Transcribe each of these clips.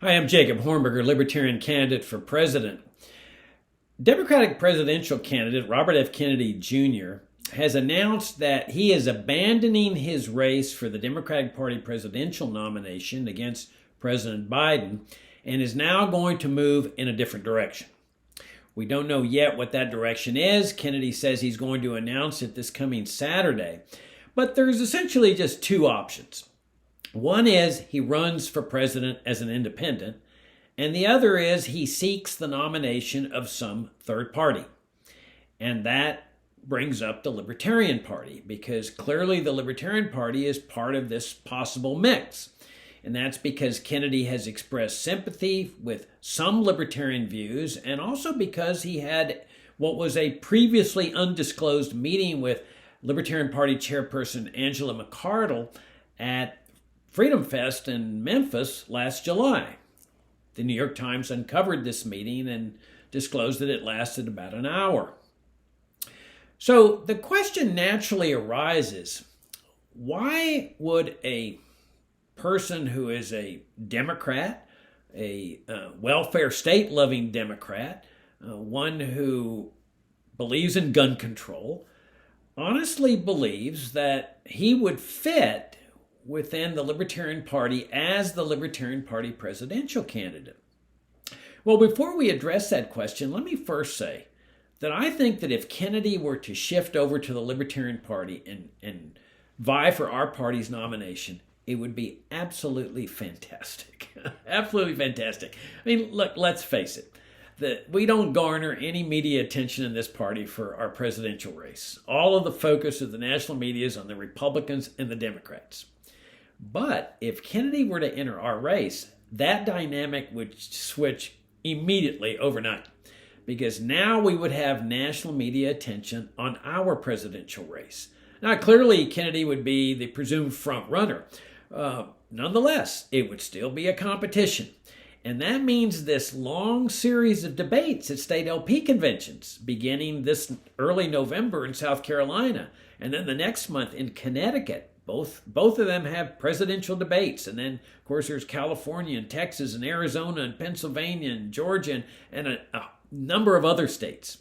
Hi, I'm Jacob Hornberger, Libertarian candidate for president. Democratic presidential candidate Robert F. Kennedy Jr. has announced that he is abandoning his race for the Democratic Party presidential nomination against President Biden and is now going to move in a different direction. We don't know yet what that direction is. Kennedy says he's going to announce it this coming Saturday. But there's essentially just two options. One is he runs for president as an independent, and the other is he seeks the nomination of some third party. And that brings up the Libertarian Party, because clearly the Libertarian Party is part of this possible mix. And that's because Kennedy has expressed sympathy with some libertarian views, and also because he had what was a previously undisclosed meeting with Libertarian Party chairperson Angela McArdle at Freedom Fest in Memphis last July. The New York Times uncovered this meeting and disclosed that it lasted about an hour. So the question naturally arises, why would a person who is a Democrat, a welfare state-loving Democrat, one who believes in gun control, honestly believes that he would fit within the Libertarian Party as the Libertarian Party presidential candidate? Well, before we address that question, let me first say that I think that if Kennedy were to shift over to the Libertarian Party and vie for our party's nomination, it would be absolutely fantastic. Absolutely fantastic. I mean, look, let's face it. We don't garner any media attention in this party for our presidential race. All of the focus of the national media is on the Republicans and the Democrats. But if Kennedy were to enter our race, that dynamic would switch immediately overnight, because now we would have national media attention on our presidential race. Now, clearly, Kennedy would be the presumed front runner. Nonetheless, it would still be a competition. And that means this long series of debates at state LP conventions, beginning this early November in South Carolina, and then the next month in Connecticut. Both of them have presidential debates. And then, of course, there's California and Texas and Arizona and Pennsylvania and Georgia and a number of other states,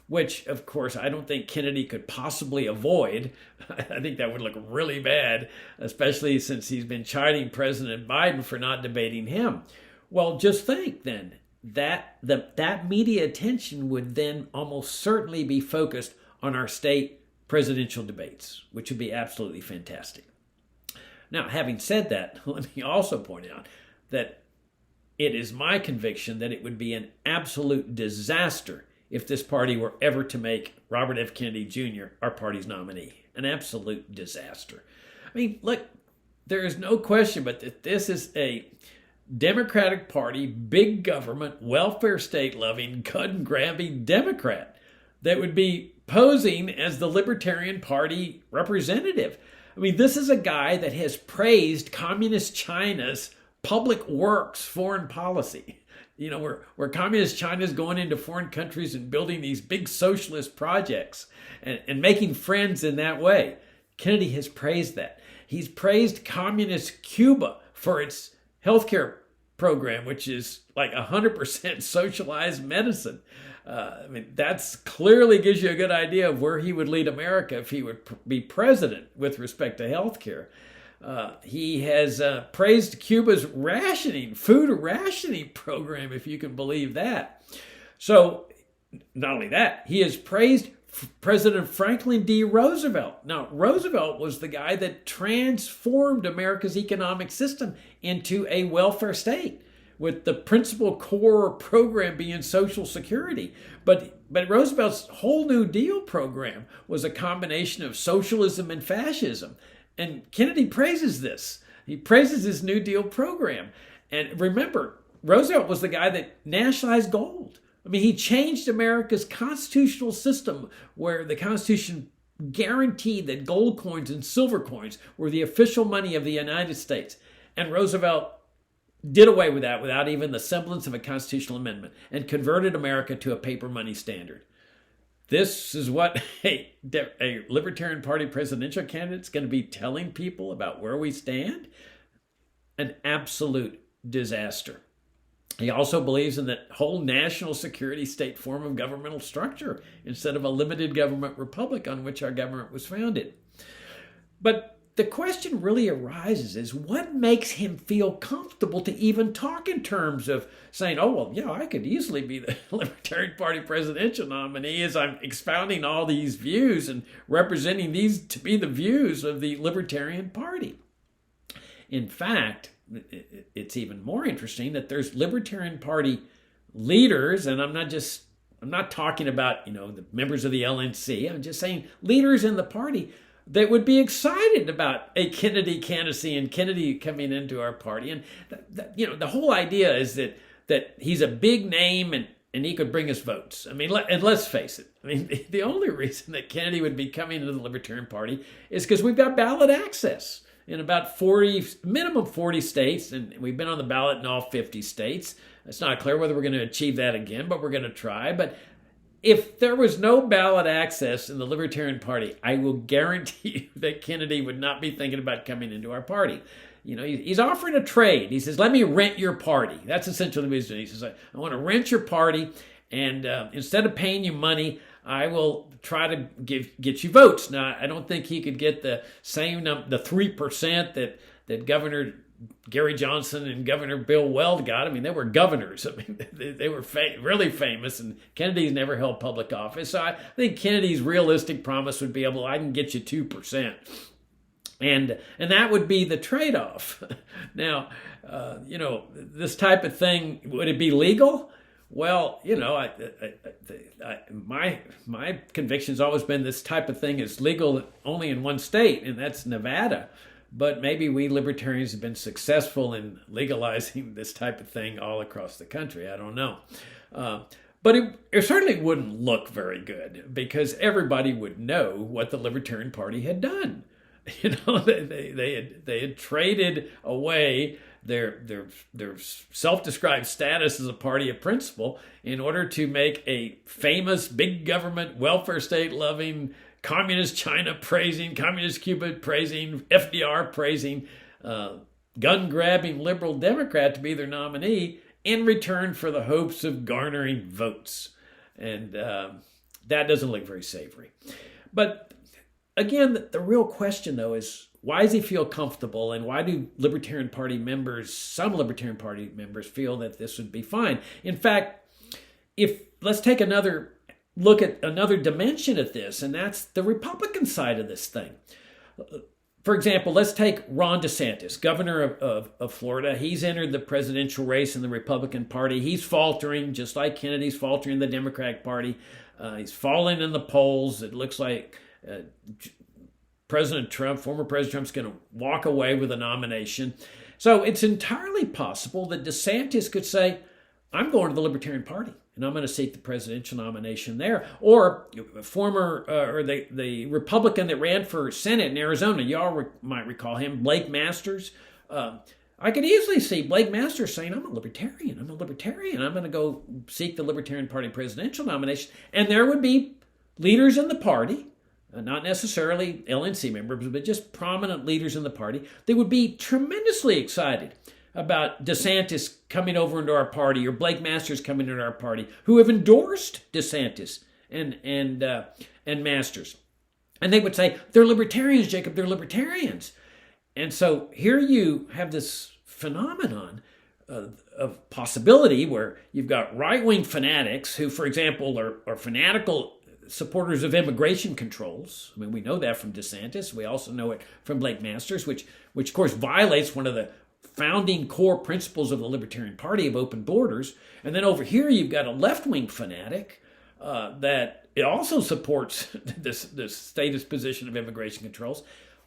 which, of course, I don't think Kennedy could possibly avoid. I think that would look really bad, especially since he's been chiding President Biden for not debating him. Well, just think then that media attention would then almost certainly be focused on our state presidential debates, which would be absolutely fantastic. Now, having said that, let me also point out that it is my conviction that it would be an absolute disaster if this party were ever to make Robert F. Kennedy Jr. our party's nominee. An absolute disaster. I mean, look, there is no question but that this is a Democratic Party, big government, welfare state-loving, gun-grabbing Democrat that would be posing as the Libertarian Party representative. I mean, this is a guy that has praised Communist China's public works foreign policy. You know, where Communist China is going into foreign countries and building these big socialist projects and making friends in that way. Kennedy has praised that. He's praised Communist Cuba for its healthcare program, which is like 100% socialized medicine. I mean, that's clearly gives you a good idea of where he would lead America if he would be president with respect to healthcare. He has praised Cuba's food rationing program, if you can believe that. So, not only that, he has praised President Franklin D. Roosevelt. Now, Roosevelt was the guy that transformed America's economic system into a welfare state, with the principal core program being Social Security. But Roosevelt's whole New Deal program was a combination of socialism and fascism. And Kennedy praises this. He praises his New Deal program. And remember, Roosevelt was the guy that nationalized gold. I mean, he changed America's constitutional system, where the Constitution guaranteed that gold coins and silver coins were the official money of the United States. And Roosevelt did away with that without even the semblance of a constitutional amendment and converted America to a paper money standard. This is what a Libertarian Party presidential candidate is going to be telling people about where we stand. An absolute disaster. He also believes in that whole national security state form of governmental structure instead of a limited government republic on which our government was founded. But the question really arises is what makes him feel comfortable to even talk in terms of saying, oh, well, yeah, I could easily be the Libertarian Party presidential nominee as I'm expounding all these views and representing these to be the views of the Libertarian Party. In fact, it's even more interesting that there's Libertarian Party leaders, and I'm not talking about, the members of the LNC. I'm just saying leaders in the party that would be excited about a Kennedy candidacy and Kennedy coming into our party. And the whole idea is that he's a big name and he could bring us votes. I mean, and let's face it. I mean, the only reason that Kennedy would be coming into the Libertarian Party is because we've got ballot access in about minimum 40 states, and we've been on the ballot in all 50 states. It's not clear whether we're going to achieve that again, but we're going to try. But if there was no ballot access in the Libertarian Party, I will guarantee you that Kennedy would not be thinking about coming into our party. He's offering a trade. He says, let me rent your party. That's essentially what he's doing. He says, I want to rent your party, and instead of paying you money, I will try to get you votes. Now, I don't think he could get the same the 3% that Governor Gary Johnson and Governor Bill Weld got. I mean, they were governors. I mean, they were really famous, and Kennedy's never held public office. So I think Kennedy's realistic promise would be I can get you 2%. And that would be the trade-off. Now, this type of thing, would it be legal? Well, my conviction's always been this type of thing is legal only in one state, and that's Nevada. But maybe we libertarians have been successful in legalizing this type of thing all across the country. I don't know. But it certainly wouldn't look very good because everybody would know what the Libertarian Party had done. They had traded away their self-described status as a party of principle in order to make a famous big government welfare state loving communist China praising, communist Cuba praising, FDR praising, gun grabbing liberal Democrat to be their nominee in return for the hopes of garnering votes. And that doesn't look very savory. But again, the real question, though, is why does he feel comfortable, and why do some Libertarian Party members feel that this would be fine? In fact, let's take another look at another dimension at this, and that's the Republican side of this thing. For example, let's take Ron DeSantis, governor of Florida. He's entered the presidential race in the Republican Party. He's faltering, just like Kennedy's faltering in the Democratic Party. He's falling in the polls. It looks like former President Trump's going to walk away with a nomination. So it's entirely possible that DeSantis could say, I'm going to the Libertarian Party and I'm going to seek the presidential nomination there. Or the Republican that ran for Senate in Arizona, y'all might recall him, Blake Masters. I could easily see Blake Masters saying, I'm a libertarian. I'm going to go seek the Libertarian Party presidential nomination. And there would be leaders in the party, not necessarily LNC members, but just prominent leaders in the party, they would be tremendously excited about DeSantis coming over into our party or Blake Masters coming into our party, who have endorsed DeSantis and Masters. And they would say, they're libertarians, Jacob, they're libertarians. And so here you have this phenomenon of possibility where you've got right-wing fanatics who, for example, are fanatical supporters of immigration controls. I mean, we know that from DeSantis. We also know it from Blake Masters, which of course violates one of the founding core principles of the Libertarian Party of open borders. And then over here, you've got a left-wing fanatic that it also supports this status position of immigration controls,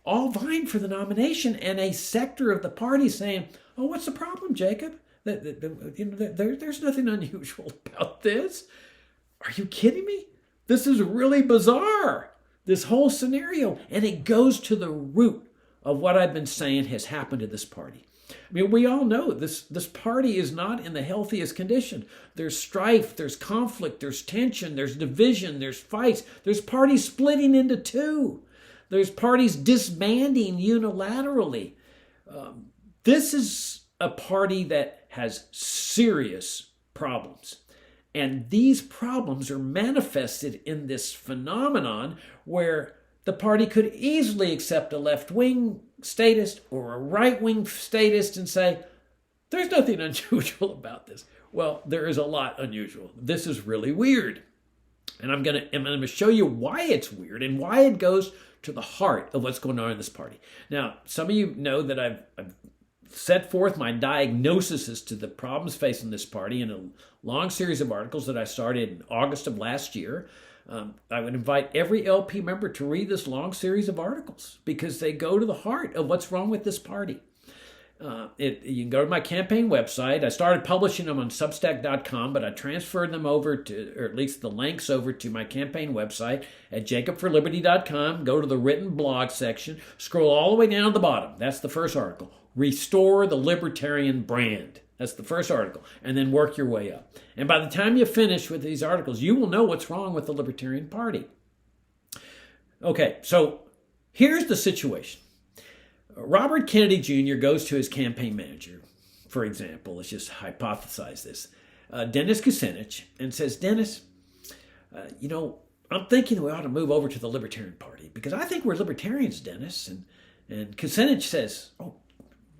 all vying for the nomination, and a sector of the party saying, oh, what's the problem, Jacob? There's nothing unusual about this. Are you kidding me? This is really bizarre, this whole scenario. And it goes to the root of what I've been saying has happened to this party. I mean, we all know this party is not in the healthiest condition. There's strife, there's conflict, there's tension, there's division, there's fights. There's parties splitting into two. There's parties disbanding unilaterally. This is a party that has serious problems. And these problems are manifested in this phenomenon where the party could easily accept a left-wing statist or a right-wing statist and say, there's nothing unusual about this. Well, there is a lot unusual. This is really weird. And I'm going to show you why it's weird and why it goes to the heart of what's going on in this party. Now, some of you know that I've set forth my diagnosis as to the problems facing this party in a long series of articles that I started in August of last year. I would invite every LP member to read this long series of articles because they go to the heart of what's wrong with this party. You can go to my campaign website. I started publishing them on Substack.com, but I transferred them over to, or at least the links over to my campaign website at JacobForLiberty.com. Go to the written blog section, scroll all the way down to the bottom. That's the first article. Restore the Libertarian Brand. That's the first article. And then work your way up. And by the time you finish with these articles, you will know what's wrong with the Libertarian Party. Okay, so here's the situation. Robert Kennedy Jr. goes to his campaign manager, for example, let's just hypothesize this, Dennis Kucinich, and says, Dennis, I'm thinking we ought to move over to the Libertarian Party because I think we're libertarians, Dennis. And Kucinich says, oh,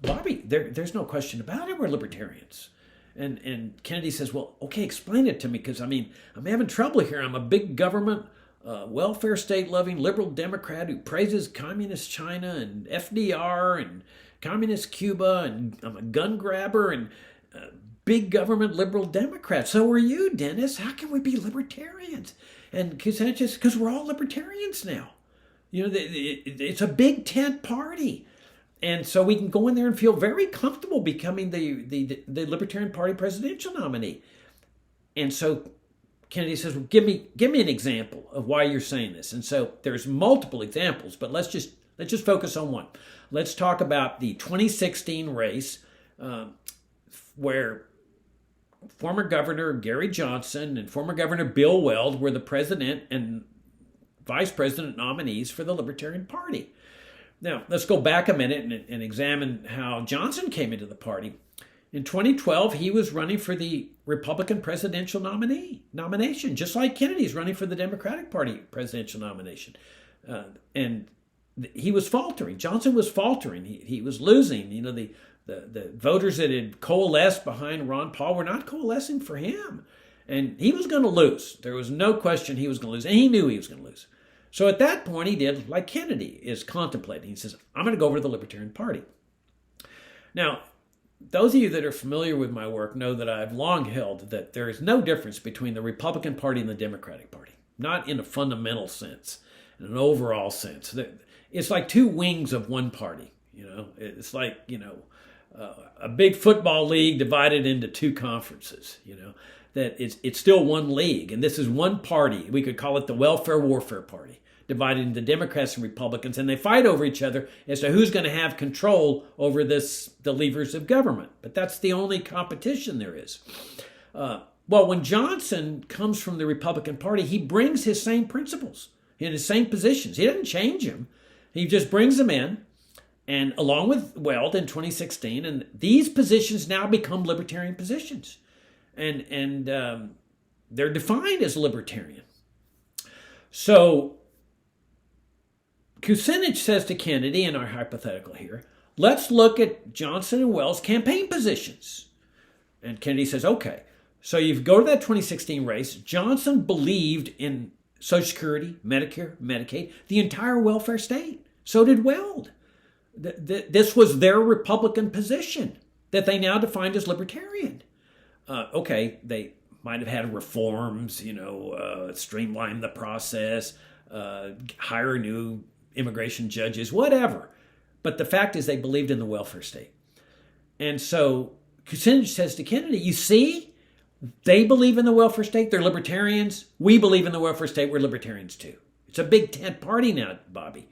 Bobby, there's no question about it, we're libertarians. And Kennedy says, well, okay, explain it to me because, I'm having trouble here. I'm a big government welfare state-loving liberal Democrat who praises communist China and FDR and communist Cuba, and I'm a gun grabber and big government liberal Democrat. So are you, Dennis. How can we be libertarians? And Kucinich says, because we're all libertarians now. It's a big tent party. And so we can go in there and feel very comfortable becoming the Libertarian Party presidential nominee. And so Kennedy says, well, give me an example of why you're saying this. And so there's multiple examples, but let's just focus on one. Let's talk about the 2016 race where former Governor Gary Johnson and former Governor Bill Weld were the president and vice president nominees for the Libertarian Party. Now, let's go back a minute and examine how Johnson came into the party. In 2012, he was running for the Republican presidential nomination, just like Kennedy's running for the Democratic Party presidential nomination. And he was faltering. Johnson was faltering. He was losing. The voters that had coalesced behind Ron Paul were not coalescing for him. And he was going to lose. There was no question he was going to lose. And he knew he was going to lose. So at that point, he did like Kennedy is contemplating. He says, I'm going to go over to the Libertarian Party. Now, those of you that are familiar with my work know that I've long held that there is no difference between the Republican Party and the Democratic Party, not in a fundamental sense, in an overall sense. It's like two wings of one party. It's like, a big football league divided into two conferences, that it's still one league. And this is one party. We could call it the welfare warfare party, divided into Democrats and Republicans, and they fight over each other as to who's going to have control over the levers of government. But that's the only competition there is. Well, when Johnson comes from the Republican Party, he brings his same principles in his same positions. He doesn't change them. He just brings them in, and along with Weld in 2016, and these positions now become libertarian positions. And they're defined as libertarian. So Kucinich says to Kennedy, in our hypothetical here, let's look at Johnson and Weld's campaign positions. And Kennedy says, okay. So you go to that 2016 race. Johnson believed in Social Security, Medicare, Medicaid, the entire welfare state. So did Weld. This was their Republican position that they now defined as libertarian. Okay, they might have had reforms, streamline the process, hire new immigration judges, whatever. But the fact is they believed in the welfare state. And so Kucinich says to Kennedy, you see, they believe in the welfare state. They're libertarians. We believe in the welfare state. We're libertarians too. It's a big tent party now, Bobby.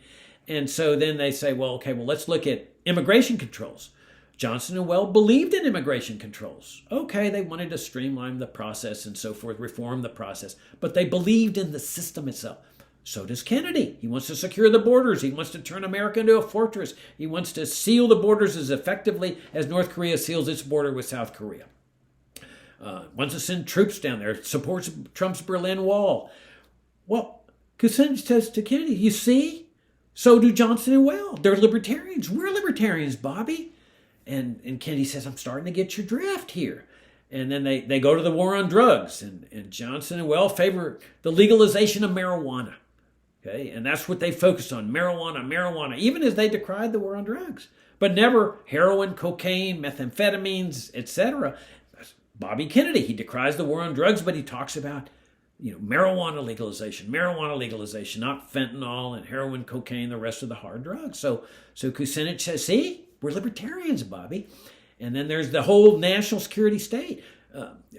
And so then they say, well, let's look at immigration controls. Johnson and Weld believed in immigration controls. Okay, they wanted to streamline the process and so forth, reform the process, but they believed in the system itself. So does Kennedy. He wants to secure the borders. He wants to turn America into a fortress. He wants to seal the borders as effectively as North Korea seals its border with South Korea. Wants to send troops down there. Supports Trump's Berlin Wall. Well, Kucinich says to Kennedy, you see? So do Johnson and Weld. They're libertarians. We're libertarians, Bobby. And Kennedy says, I'm starting to get your drift here. And then they go to the war on drugs. And Johnson and Weld favor the legalization of marijuana. Okay, and that's what they focused on, marijuana, even as they decried the war on drugs. But never heroin, cocaine, methamphetamines, etc. Bobby Kennedy, he decries the war on drugs, but he talks about marijuana legalization, not fentanyl and heroin, cocaine, the rest of the hard drugs. So Kucinich says, see, we're libertarians, Bobby. And then there's the whole national security state.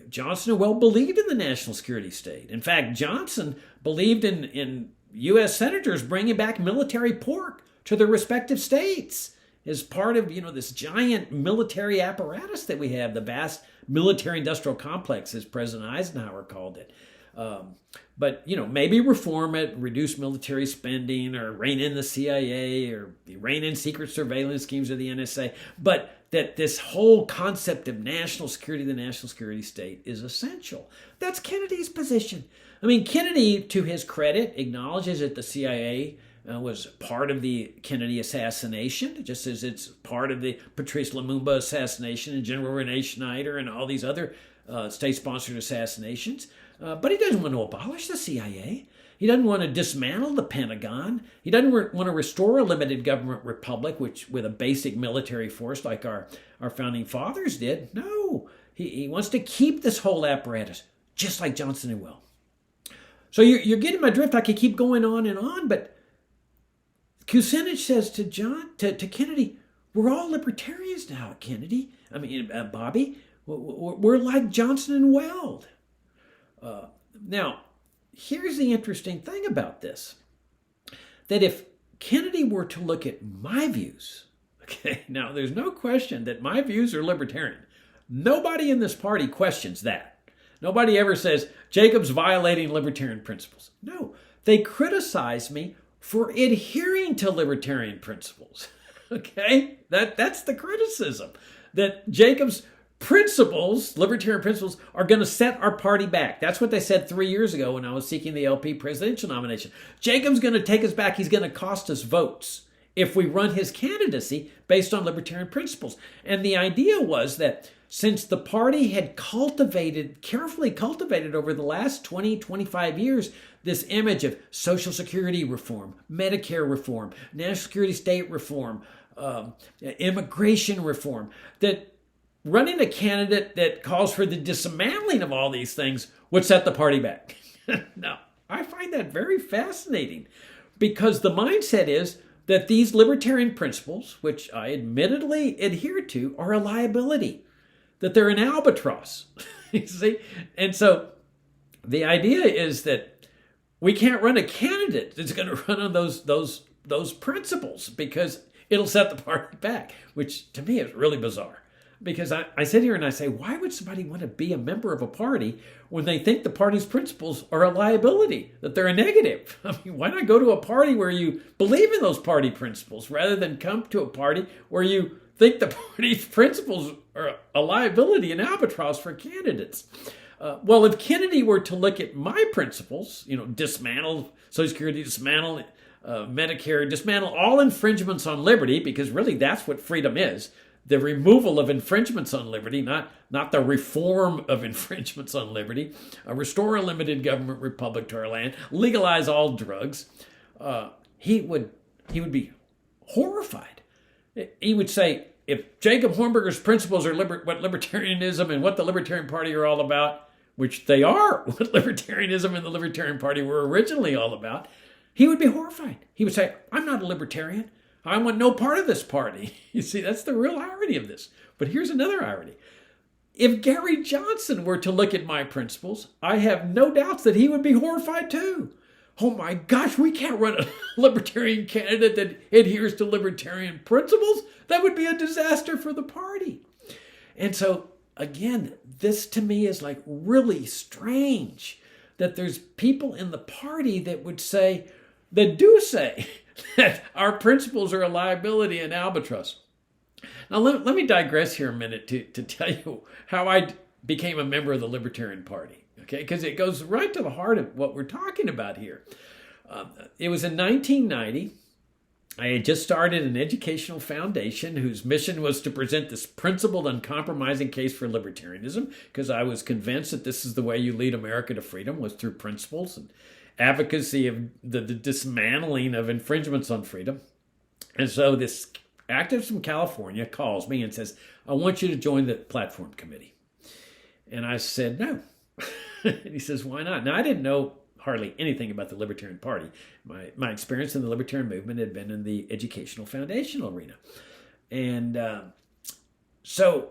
Johnson and Weld believed in the national security state. In fact, Johnson believed in U.S. senators bringing back military pork to their respective states as part of, this giant military apparatus that we have, the vast military-industrial complex, as President Eisenhower called it. But maybe reform it, reduce military spending, or rein in the CIA, or rein in secret surveillance schemes of the NSA. But that this whole concept of national security, the national security state, is essential. That's Kennedy's position. I mean, Kennedy, to his credit, acknowledges that the CIA was part of the Kennedy assassination, just as it's part of the Patrice Lumumba assassination and General Rene Schneider and all these other state-sponsored assassinations. But he doesn't want to abolish the CIA. He doesn't want to dismantle the Pentagon. He doesn't want to restore a limited government republic, with a basic military force like our founding fathers did. No, he wants to keep this whole apparatus, just like Johnson and Weld. So you're getting my drift. I could keep going on, but Kucinich says to Kennedy, we're all libertarians now, Kennedy. Bobby, we're like Johnson and Weld. Now, here's the interesting thing about this, that if Kennedy were to look at my views, okay, now there's no question that my views are libertarian. Nobody in this party questions that. Nobody ever says, Jacob's violating libertarian principles. No, they criticize me for adhering to libertarian principles. Okay, that's the criticism, that Jacob's principles, libertarian principles, are going to set our party back. That's what they said 3 years ago when I was seeking the LP presidential nomination. Jacob's going to take us back. He's going to cost us votes if we run his candidacy based on libertarian principles. And the idea was that since the party had carefully cultivated over the last 20, 25 years, this image of Social Security reform, Medicare reform, national security state reform, immigration reform, that running a candidate that calls for the dismantling of all these things would set the party back. Now, I find that very fascinating, because the mindset is that these libertarian principles, which I admittedly adhere to, are a liability, that they're an albatross. You see? And so the idea is that we can't run a candidate that's going to run on those principles, because it'll set the party back, which to me is really bizarre. Because I sit here and I say, why would somebody want to be a member of a party when they think the party's principles are a liability, that they're a negative? Why not go to a party where you believe in those party principles rather than come to a party where you think the party's principles are a liability, an albatross for candidates? Well, if Kennedy were to look at my principles, dismantle Social Security, dismantle Medicare, dismantle all infringements on liberty, because really that's what freedom is. The removal of infringements on liberty, not the reform of infringements on liberty, restore a limited government republic to our land, legalize all drugs, he would be horrified. He would say, if Jacob Hornberger's principles are what libertarianism and what the Libertarian Party are all about, which they are what libertarianism and the Libertarian Party were originally all about, he would be horrified. He would say, I'm not a libertarian. I want no part of this party. You see, that's the real irony of this. But here's another irony. If Gary Johnson were to look at my principles, I have no doubts that he would be horrified too. Oh my gosh, we can't run a libertarian candidate that adheres to libertarian principles. That would be a disaster for the party. And so, again, this to me is like really strange, that there's people in the party that do say that our principles are a liability and albatross. Now, let me digress here a minute to tell you how I became a member of the Libertarian Party, okay? Because it goes right to the heart of what we're talking about here. It was in 1990. I had just started an educational foundation whose mission was to present this principled, uncompromising case for libertarianism, because I was convinced that this is the way you lead America to freedom, was through principles and advocacy of the dismantling of infringements on freedom. And so this activist from California calls me and says, I want you to join the platform committee. And I said, no. And he says, why not? Now, I didn't know hardly anything about the Libertarian Party. My experience in the Libertarian movement had been in the educational foundational arena. And so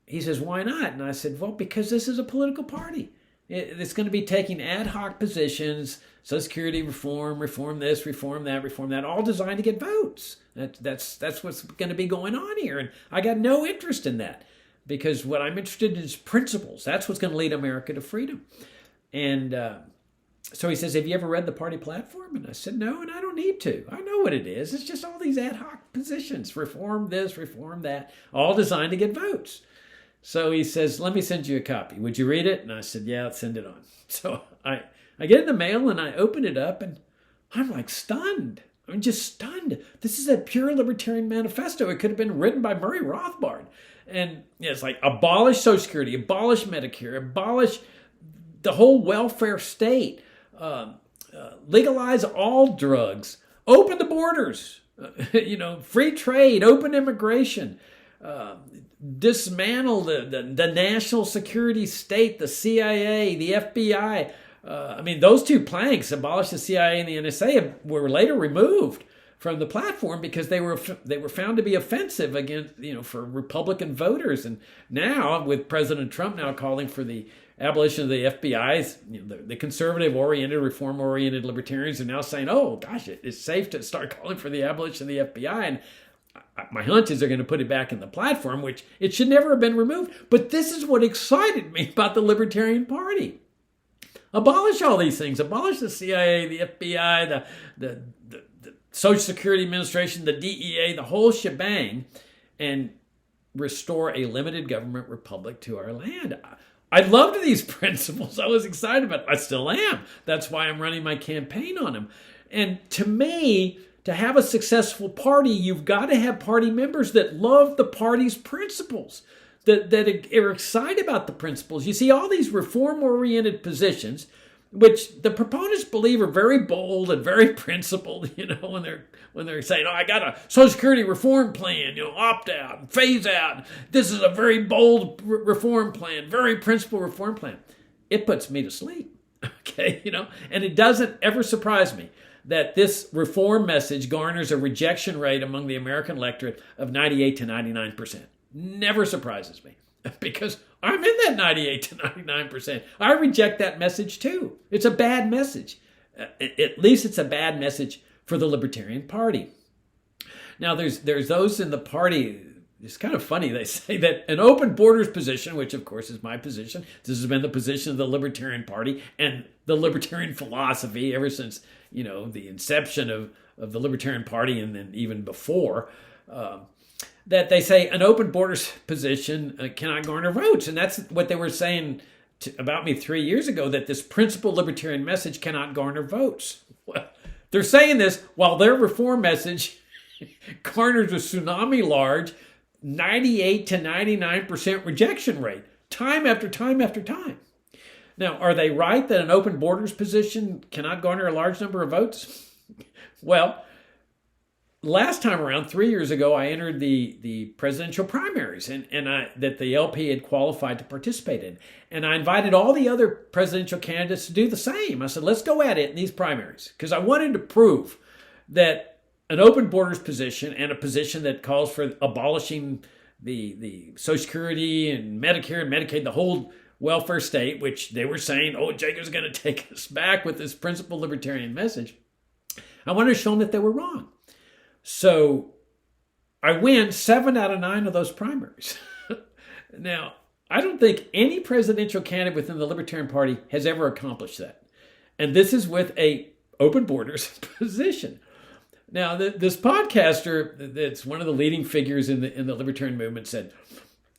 he says, why not? And I said, well, because this is a political party. It's going to be taking ad hoc positions, Social Security reform this, reform that, all designed to get votes. That's what's going to be going on here. And I got no interest in that, because what I'm interested in is principles. That's what's going to lead America to freedom. And so he says, have you ever read the party platform? And I said, no, and I don't need to. I know what it is. It's just all these ad hoc positions, reform this, reform that, all designed to get votes. So he says, let me send you a copy. Would you read it? And I said, yeah, send it on. So I get it in the mail and I open it up and I'm like stunned. I'm just stunned. This is a pure libertarian manifesto. It could have been written by Murray Rothbard. And it's like, abolish Social Security, abolish Medicare, abolish the whole welfare state, legalize all drugs, open the borders, free trade, open immigration, dismantle the national security state, the CIA, the FBI. Those two planks, abolish the CIA and the NSA, were later removed from the platform because they were found to be offensive against, for Republican voters. And now, with President Trump now calling for the abolition of the FBI's, the conservative-oriented, reform-oriented libertarians are now saying, oh, gosh, it's safe to start calling for the abolition of the FBI. And my hunch is they're going to put it back in the platform, which it should never have been removed. But this is what excited me about the Libertarian Party. Abolish all these things. Abolish the CIA, the FBI, the Social Security Administration, the DEA, the whole shebang, and restore a limited government republic to our land. I loved these principles. I was excited about it. I still am. That's why I'm running my campaign on them. And to me, to have a successful party, you've got to have party members that love the party's principles, that are excited about the principles. You see, all these reform-oriented positions, which the proponents believe are very bold and very principled, when they're saying, oh, I got a Social Security reform plan, opt out and phase out. This is a very bold reform plan, very principled reform plan. It puts me to sleep, okay, and it doesn't ever surprise me that this reform message garners a rejection rate among the American electorate of 98 to 99%. Never surprises me, because I'm in that 98 to 99%. I reject that message too. It's a bad message. At least it's a bad message for the Libertarian Party. Now, there's those in the party. It's kind of funny. They say that an open borders position, which of course is my position, this has been the position of the Libertarian Party and the libertarian philosophy ever since, the inception of the Libertarian Party, and then even before, that they say an open borders position cannot garner votes. And that's what they were saying about me 3 years ago, that this principled libertarian message cannot garner votes. Well, they're saying this while their reform message garners a tsunami large 98 to 99% rejection rate, time after time after time. Now, are they right that an open borders position cannot garner a large number of votes? Well, last time around, 3 years ago, I entered the presidential primaries that the LP had qualified to participate in. And I invited all the other presidential candidates to do the same. I said, let's go at it in these primaries, because I wanted to prove that an open borders position and a position that calls for abolishing the Social Security and Medicare and Medicaid, the whole welfare state, which they were saying, oh, Jacob's going to take us back with this principled libertarian message. I wanted to show them that they were wrong. So I win 7 out of 9 of those primaries. Now, I don't think any presidential candidate within the Libertarian Party has ever accomplished that. And this is with a open borders position. Now, this podcaster that's one of the leading figures in the Libertarian movement said,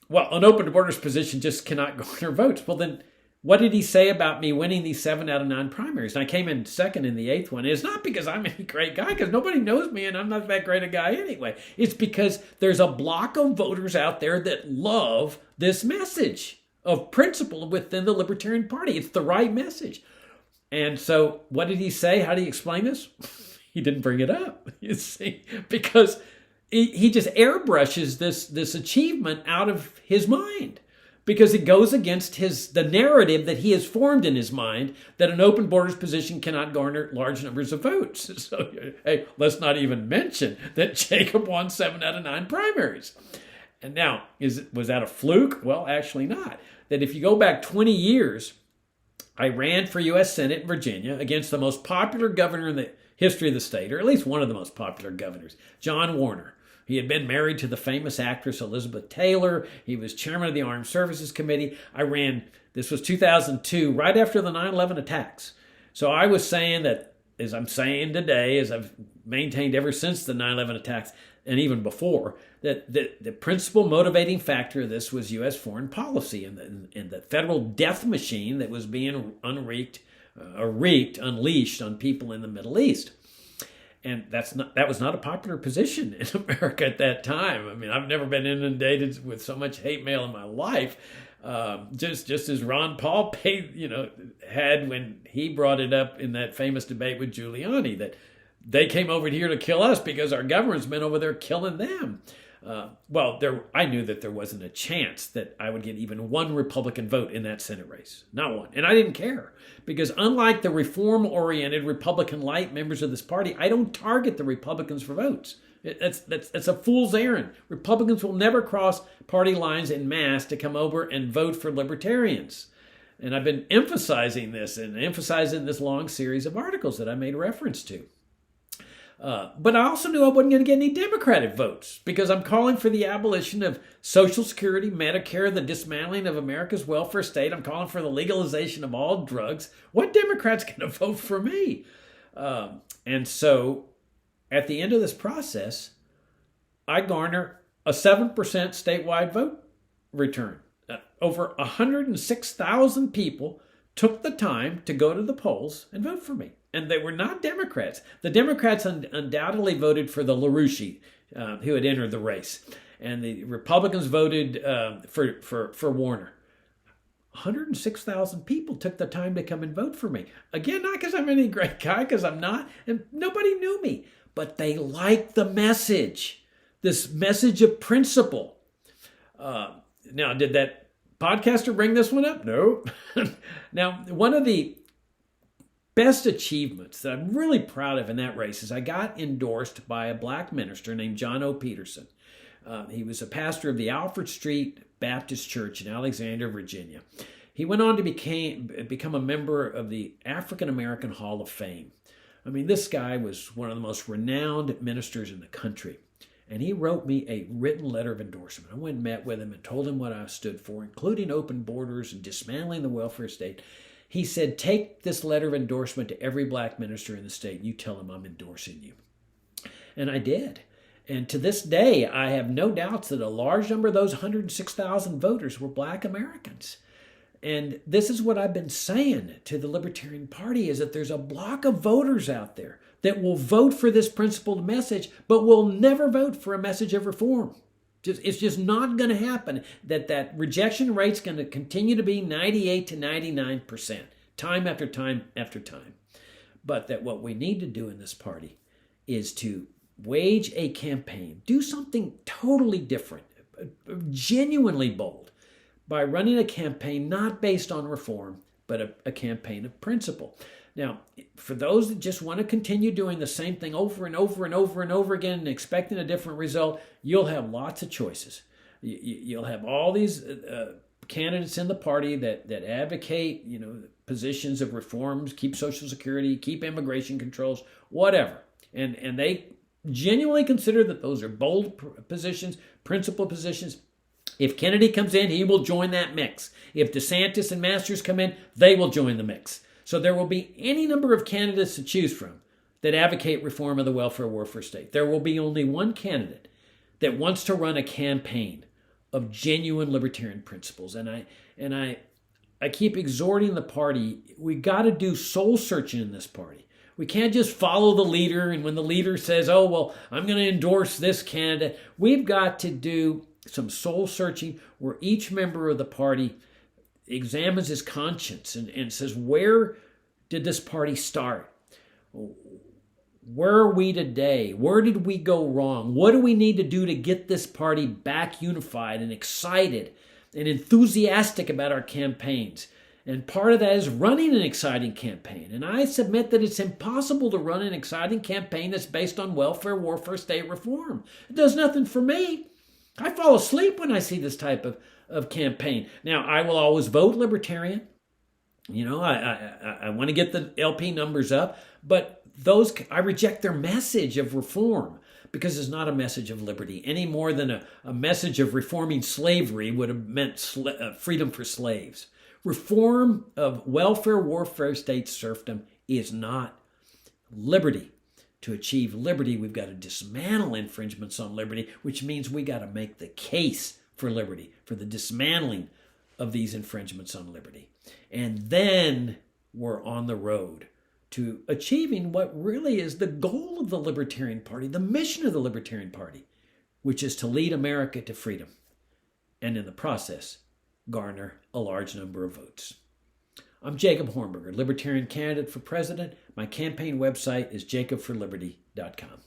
well, an open borders position just cannot garner votes. Well, then what did he say about me winning these 7 out of 9 primaries? And I came in second in the 8th one. And it's not because I'm any great guy, because nobody knows me and I'm not that great a guy anyway. It's because there's a block of voters out there that love this message of principle within the Libertarian Party. It's the right message. And so what did he say? How do you explain this? He didn't bring it up, you see, because he just airbrushes this achievement out of his mind, because it goes against the narrative that he has formed in his mind that an open borders position cannot garner large numbers of votes. So, hey, let's not even mention that Jacob won 7 out of 9 primaries. And now, was that a fluke? Well, actually not. That if you go back 20 years, I ran for U.S. Senate in Virginia against the most popular governor in the history of the state, or at least one of the most popular governors, John Warner. He had been married to the famous actress Elizabeth Taylor. He was chairman of the Armed Services Committee. I ran, this was 2002, right after the 9/11 attacks. So I was saying that, as I'm saying today, as I've maintained ever since the 9/11 attacks, and even before, that the principal motivating factor of this was U.S. foreign policy and the federal death machine that was being unleashed on people in the Middle East. And that was not a popular position in America at that time. I mean, I've never been inundated with so much hate mail in my life. Just as Ron Paul had when he brought it up in that famous debate with Giuliani, that they came over here to kill us because our government's been over there killing them. I knew that there wasn't a chance that I would get even one Republican vote in that Senate race. Not one. And I didn't care, because unlike the reform-oriented Republican light members of this party, I don't target the Republicans for votes. That's a fool's errand. Republicans will never cross party lines en masse to come over and vote for libertarians. And I've been emphasizing this this long series of articles that I made reference to. But I also knew I wasn't going to get any Democratic votes, because I'm calling for the abolition of Social Security, Medicare, the dismantling of America's welfare state. I'm calling for the legalization of all drugs. What Democrat's going to vote for me? And so at the end of this process, I garner a 7% statewide vote return. Over 106,000 people took the time to go to the polls and vote for me. And they were not Democrats. The Democrats undoubtedly voted for the LaRouche, who had entered the race. And the Republicans voted for Warner. 106,000 people took the time to come and vote for me. Again, not because I'm any great guy, because I'm not. And nobody knew me. But they liked the message. This message of principle. Now, did that podcaster bring this one up? No. Now, one of the best achievements that I'm really proud of in that race is I got endorsed by a black minister named John O. Peterson. He was a pastor of the Alfred Street Baptist Church in Alexandria, Virginia. He went on to become a member of the African American Hall of Fame. I mean, this guy was one of the most renowned ministers in the country. And he wrote me a written letter of endorsement. I went and met with him and told him what I stood for, including open borders and dismantling the welfare state. He said, take this letter of endorsement to every black minister in the state. You tell them I'm endorsing you. And I did. And to this day, I have no doubts that a large number of those 106,000 voters were black Americans. And this is what I've been saying to the Libertarian Party, is that there's a block of voters out there that will vote for this principled message, but will never vote for a message of reform. It's just not going to happen. That rejection rate's going to continue to be 98 to 99%, time after time after time. But that what we need to do in this party is to wage a campaign, do something totally different, genuinely bold, by running a campaign not based on reform, but a campaign of principle. Now, for those that just want to continue doing the same thing over and over and over and over again and expecting a different result, you'll have lots of choices. You'll have all these candidates in the party that advocate, positions of reforms, keep Social Security, keep immigration controls, whatever. And they genuinely consider that those are bold positions, principled positions. If Kennedy comes in, he will join that mix. If DeSantis and Masters come in, they will join the mix. So there will be any number of candidates to choose from that advocate reform of the welfare warfare state. There will be only one candidate that wants to run a campaign of genuine libertarian principles. And I keep exhorting the party, we got to do soul searching in this party. We can't just follow the leader, and when the leader says, oh, well, I'm going to endorse this candidate, we've got to do some soul searching where each member of the party examines his conscience and says, where did this party start? Where are we today? Where did we go wrong? What do we need to do to get this party back unified and excited and enthusiastic about our campaigns? And part of that is running an exciting campaign. And I submit that it's impossible to run an exciting campaign that's based on welfare warfare state reform. It does nothing for me. I fall asleep when I see this type of campaign. Now, I will always vote Libertarian. You know, I want to get the LP numbers up, but I reject their message of reform because it's not a message of liberty any more than a message of reforming slavery would have meant freedom for slaves. Reform of welfare warfare state serfdom is not liberty. To achieve liberty, we've got to dismantle infringements on liberty, which means we got to make the case for liberty, for the dismantling of these infringements on liberty. And then we're on the road to achieving what really is the goal of the Libertarian Party, the mission of the Libertarian Party, which is to lead America to freedom, and in the process, garner a large number of votes. I'm Jacob Hornberger, Libertarian candidate for president. My campaign website is jacobforliberty.com.